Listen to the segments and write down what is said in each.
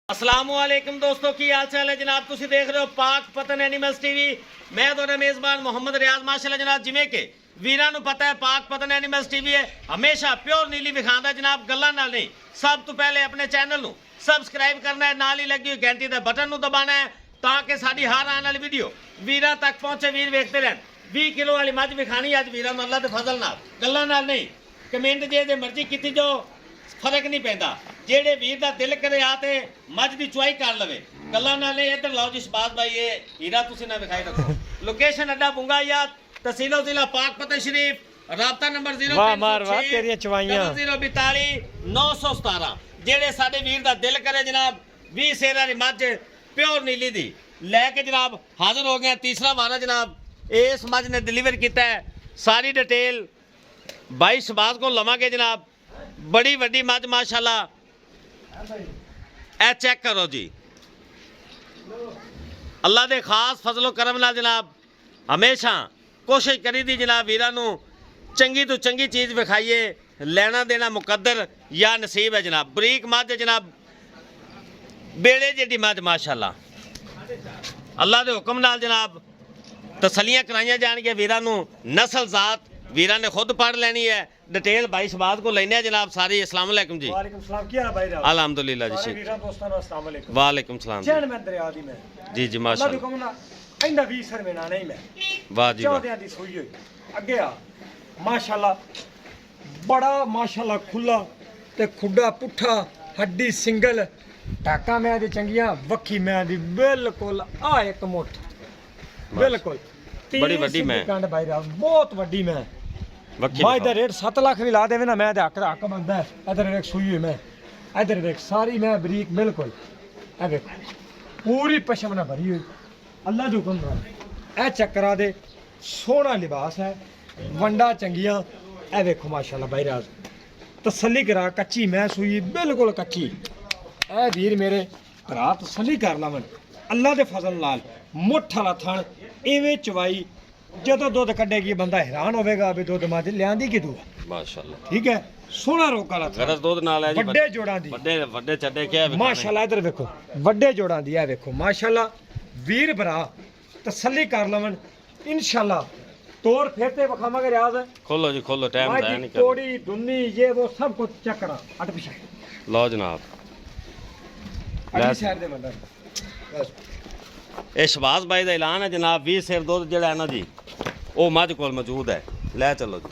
अस्सलामुअलैकुम दोस्तों की हाल चाल है जनाब। तुम देख रहे हो पाक पतन एनिमल्स टीवी। मैं ਤੁਹਾਡਾ मेज़बान मोहम्मद रियाज। माशाल्लाह जनाब, जिमें कि ਵੀਰਾਂ ਨੂੰ ਪਤਾ ਹੈ ਪਾਕ ਪਤਨ ਐਨੀਮਲਸ ਟੀਵੀ ਹੈ ਹਮੇਸ਼ਾ ਪਿਓਰ ਨੀਲੀ ਵਿਖਾਉਂਦਾ ਜਨਾਬ, ਗੱਲਾਂ ਨਾਲ ਨਹੀਂ। ਸਭ ਤੋਂ ਪਹਿਲੇ ਆਪਣੇ ਚੈਨਲ ਨੂੰ ਸਬਸਕ੍ਰਾਈਬ ਕਰਨਾ ਹੈ, ਨਾਲ ਹੀ ਲੱਗੀ ਹੋਈ ਘੰਟੀ ਦੇ ਬਟਨ ਨੂੰ ਦਬਾਉਣਾ ਹੈ ਤਾਂ ਕਿ ਸਾਡੀ ਹਰ ਆਉਣ ਵਾਲੀ ਵੀਡੀਓ ਵੀਰਾਂ ਤੱਕ ਪਹੁੰਚੇ। ਵੀਰ ਵੇਖਦੇ ਰਹਿਣ। 20 ਕਿਲੋ ਵਾਲੀ ਮੱਝ ਵਿਖਾਣੀ ਅੱਜ ਵੀਰਾਂ ਨੂੰ ਅੱਲਾ ਦੇ ਫਜ਼ਲ ਨਾਲ, ਗੱਲਾਂ ਨਾਲ ਨਹੀਂ। ਕਮੈਂਟ ਜੇ ਮਰਜ਼ੀ ਕੀਤੀ ਜੋ, फर्क नहीं पैंदा। जेड़े वीर दा दिल करे आते मझ दी चुआई कर लवे, गल्लां नाल नहीं। इधर लाओ जी शबाज भाई, ये हीरा तुसी ना विखाई रखो। लोकेशन अड्डा बुंगा या तहसील जिला पाक पतन शरीफ। राबता नंबर 03042 जेड़े साडे वीर दा दिल करे जनाब 20 सेर वाली मझ प्योर नीली दी लैके जनाब हाजिर हो गया। तीसरा वारा जनाब इस मझ ने डिलीवर किया है। सारी डिटेल भाई शबाज को लवांगे जनाब। बड़ी वड्डी मझ माशाल्लाह, ए चेक करो जी। अल्लाह दे खास फजलो करम नाल जनाब हमेशा कोशिश करी दी जनाब वीरां नूं चंगी तो चंगी चीज़ विखाइए। लेना देना मुकद्दर या नसीब है जनाब। बरीक मझ जनाब, बेड़े जेडी मझ माशाल्लाह अल्लाह दे हुक्म नाल जनाब तसलियां कराइयां जाणगियां वीरां नूं। नस्ल जात वीरां ने खुद पढ़ लेनी है। डिटेल भाई शबाद को लेने जनाब सारी। अस्सलाम वालेकुम जी। वालेकुम सलाम। क्या है भाई? अल्हम्दुलिल्लाह जी। वीरां दोस्तां नु अस्सलाम वालेकुम। वालेकुम सलाम चैन में दरिया दी मैं जी जी माशाल्लाह। अल्लाह हुक्म ना इंदा 20 सर में ना नहीं मैं वाह जी वाह। चौदियां दी सोई होई अगे आ माशाल्लाह। बड़ा माशाल्लाह खुला ते खुड्डा पुठा हड्डी सिंगल टाका मैं दी चंगियां वक्खी मैं दी बिल्कुल आ एक मुठ बिल्कुल बड़ी वड्डी मैं कंड भाई बहुत वड्डी मैं भाई दा रेट 7 लाख भी ला देवे ना मैं ते हक बनदा है। इधर देख सुई हुई मैं, इधर देख सारी मैं बरीक बिल्कुल। ए देख पूरी पशमना भरी हुई अल्लाह जो हुक्म नाल। ए चक्करा दे सोहना लिबास है, वंडा चंगियां। ए देखो माशाल्लाह भाई राज तसल्ली करा। कच्ची मैं सुई बिल्कुल कच्ची। ए वीर मेरे भरा तसल्ली कर लावन अल्लाह दे फजल नाल। मुठ वाला थण इवें चवाई ਜਦੋਂ ਦੁੱਧ ਕੱਢੇਗੀ ਬੰਦਾ ਹੈਰਾਨ ਹੋਵੇਗਾ ਵੀ ਦੁੱਧ ਮੱਝ ਲਿਆਂਦੀ ਕਿਦੋਂ ਮਾਸ਼ਾਅੱਲਾ। ਠੀਕ ਹੈ, ਸੋਹਣਾ ਰੋਕ ਵਾਲਾ ਗਰਸ ਦੁੱਧ ਨਾਲ ਹੈ ਜੀ। ਵੱਡੇ ਜੋੜਾਂ ਦੀ ਵੱਡੇ ਚੱਡੇ ਕਿਹਾ ਮਾਸ਼ਾਅੱਲਾ। ਇਧਰ ਵੇਖੋ ਵੱਡੇ ਜੋੜਾਂ ਦੀ। ਇਹ ਵੇਖੋ ਮਾਸ਼ਾਅੱਲਾ। ਵੀਰ ਭਰਾ ਤਸੱਲੀ ਕਰ ਲਵਣ ਇਨਸ਼ਾਅੱਲਾ। ਤੋਰ ਫਿਰ ਤੇ ਵਿਖਾਵਾਂਗੇ ਰਿਆਜ਼। खोलो जी खोलो, टाइम जाया नहीं कर। कोड़ी दुन्नी ये वो सब कुछ चेक करा। अट पीछे लो जनाब। अगली साइड दे मंडा बस। ਇਹ ਸ਼ਬਾਜ਼ ਭਾਈ ਦਾ ਐਲਾਨ ਹੈ ਜਨਾਬ। 20 ਸਿਰ ਦੁੱਧ ਜਿਹੜਾ ਹੈ ਨਾ ਜੀ ਉਹ ਮੱਝ ਕੋਲ ਮੌਜੂਦ ਹੈ। ਲੈ ਚਲੋ ਜੀ।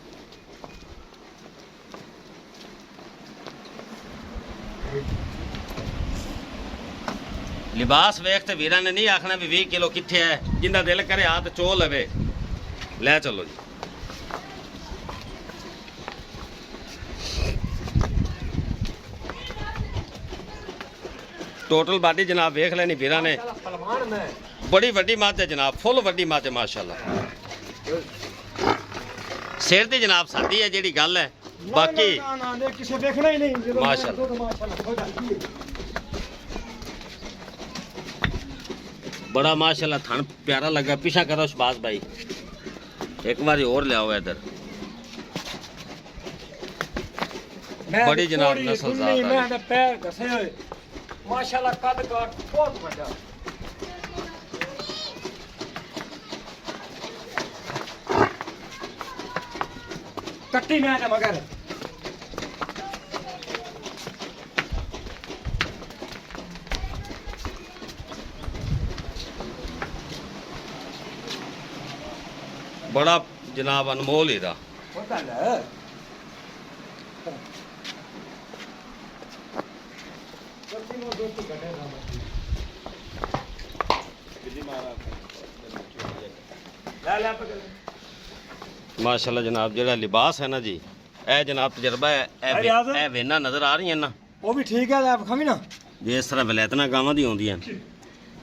ਲਿਬਾਸ ਵੇਖ ਤੇ ਵੀਰਾਂ ਨੇ ਨਹੀਂ ਆਖਣਾ ਵੀ 20 ਕਿਲੋ ਕਿੱਥੇ ਹੈ। ਜਿੰਦਾ ਦਿਲ ਕਰੇ ਆ ਤੇ ਚੋ ਲਵੇ। ਲੈ ਚਲੋ ਜੀ। टोटल बाडी जनाब वेख लेनी वीरां ने। बड़ी वड्डी मझ है जनाब, फुल वड्डी मझ है माशाल्लाह। सिर दी जनाब सादी है जेड़ी गल है, बाकी किसे देखना ही नहीं माशाल्लाह। बड़ा माशाल्लाह थान प्यारा लगा। पीछा करो शबाज भाई, एक बार और ले आओ इधर। बड़ी जनाब नस्ल जात है पैर घसे हुए माशाल्लाह। कद काट बहुत बड़ा। कट्टी में है मगर बड़ा जनाब अनमोल हीरा। होता है माशाल्लाह जनाब। जेड़ा लिबास है ना जी, ए जनाब तजर्बा है। ए वेना नजर आ रही है ना, वो भी ठीक है। आप खामी ना जे इस तरह वलैतना गावां दी होंदियां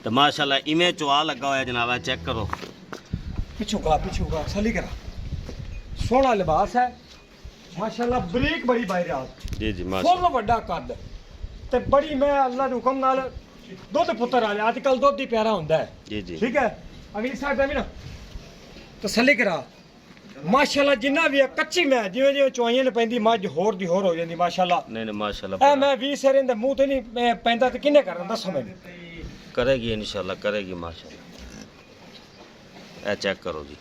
तो माशाल्लाह इवें चुआ लगा होया जनाब। चेक करो पिछू का सली करा। सोहना लिबास है माशाल्लाह। बरीक बड़ी बाई रात जी जी फुल माशाल्लाह। वड्डा कद ते बड़ी मैं अल्लाह दे हुक्म नाल दुध पुत्तर आ जाए। अजकल दुध ही प्यारा होंदा है। जी जी ठीक है, अगली साइड पे भी ना तसल्ली करा। ਮਾਸ਼ਾਅੱਲਾ ਜਿੰਨਾ ਵੀ ਹੈ ਕੱਚੀ ਮੈਂ ਜਿਵੇਂ ਜਿਵੇਂ ਚੁਆਈਆਂ ਨੇ ਪੈਂਦੀ ਮੱਝ ਹੋਰ ਦੀ ਹੋਰ ਹੋ ਜਾਂਦੀ ਮਾਸ਼ਾਅੱਲਾ। नहीं नहीं माशाल्लाह ਐ ਮੈਂ 20 ਸਿਰ ਦੇ ਮੂੰਹ ਤੇ ਨਹੀਂ ਪੈਂਦਾ ਤੇ ਕਿੰਨੇ ਕਰਨਾ ਦੱਸੋ ਮੈਨੂੰ। करेगी इंशाल्लाह करेगी माशाल्लाह। ए चेक करो जी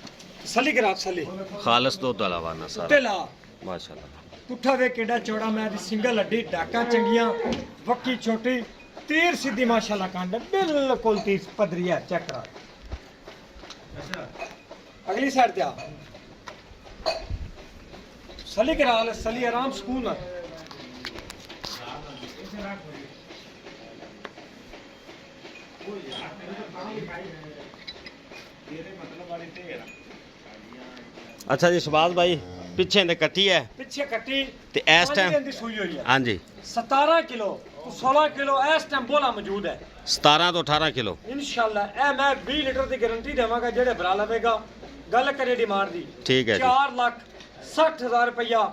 ਸਲੀ ਕਰਾ ਸਲੀ खालस दो तलावाना ਤੇ सारा ਲਾ माशाल्लाह। ਪੁੱਠਾ ਵੇ ਕਿੱਡਾ ਚੌੜਾ ਮੈਂ ਦੀ ਸਿੰਗਲ ਹੱਡੀ ਡਾਕਾਂ ਚੰਗੀਆਂ ਵੱਕੀ ਛੋਟੀ ਤੀਰ ਸਿੱਧੀ ਮਾਸ਼ਾਅੱਲਾ ਕੰਡ ਬਿਲਕੁਲ ਤੀਰ ਪਦਰੀ ਹੈ ਚੈੱਕ ਕਰਾ। ਅਗਲੀ ਸਾਈਡ ਤੇ ਆ ਸਲੀ ਕਰਾ ਲੈ ਸਲੀ ਆਰਾਮ ਸਕੂਨ ਨਾਲ। अच्छा जी शहबाज भाई पिछे दे कट्टी है ਪਿੱਛੇ ਕੱਟੀ ਤੇ ਇਸ ਪੰਜ time- ਦਿਨ ਦੀ ਸੂਈ ਹੋਈ ਹੈ हाँ जी 17 ਕਿਲੋ 16 ਕਿਲੋ ਇਸ ਟਾਈਮ ਬੋਲਾ ਮੌਜੂਦ ਹੈ 17 तो 18 किलो ਇਨਸ਼ਾਅੱਲਾ ਇਹ ਮੈਂ 20 ਲੀਟਰ ਦੀ ਗਾਰੰਟੀ ਦੇਵਾਂਗਾ ਜਿਹੜੇ ਭਰਾ ਲਵੇਗਾ ਗੱਲ ਕਰੇ ਡਿਮਾਂਡ ਦੀ ठीक है जी 4,60,000 ਰੁਪਇਆ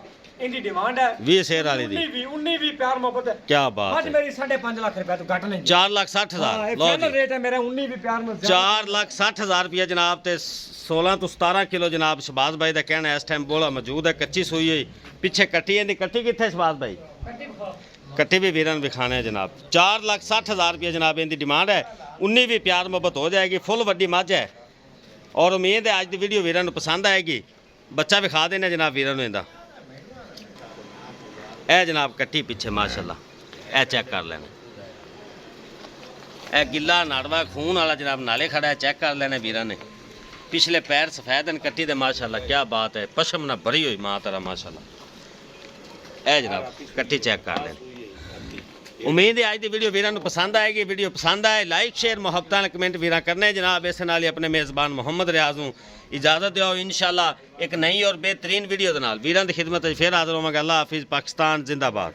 ਇਹਦੀ ਡਿਮਾਂਡ ਹੈ 20 शेर वाली दी 19 ਵੀ ਪਿਆਰ ਮੁਹੱਬਤ ਹੈ। क्या बात ਅੱਜ है ਮੇਰੀ 5.5 ਲੱਖ ਰੁਪਇਆ ਤੋਂ ਘੱਟ ਨਹੀਂ 4,60,000 लो ਫਾਈਨਲ जी ਰੇਟ ਹੈ ਮੇਰਾ 19 ਵੀ ਪਿਆਰ ਮੁਹੱਬਤ 4,60,000 रुपया जनाब ते 16 तो 17 किलो जनाब शहबाज भाई का कहना है इस टाइम बोला मौजूद है कच्ची सूई हुई पिछे कट्टी है कट्टी कितने शहबाज भाई कट्टी भी वीरन विखाने है जनाब 4,60,000 रुपया जनाब इनकी डिमांड है 19 भी प्यार मोहब्बत हो जाएगी फुल वड्डी मझ है और उम्मीद है अज की वीडियो वीरन पसंद आएगी बच्चा विखा देना जनाब वीरन इनका ए जनाब कट्टी पिछे माशाल्लाह ए चेक कर लेना ए गिला नाड़वा खून वाला जनाब नाले खड़ा है चेक कर लेना वीरा ने पिछले पैर सफेद हैं कट्टी दे माशाल्लाह क्या बात है पशम ना भरी हुई माँ तरह माशाल्लाह ए जनाब कट्टी चेक कर लेना उम्मीद है आज की वीडियो वीरा नूं पसंद आएगी वीडियो पसंद आए लाइक शेयर मुहब्बत कमेंट वीरा करने जनाब इस नाल ही अपने मेज़बान मुहम्मद रियाज नूं इजाज़त दो इंशाल्लाह एक नई और बेहतरीन वीडियो दे नाल वीरां दी खिदमत च फिर हाज़र होवांगा अल्लाह हाफिज़ पाकिस्तान जिंदाबाद।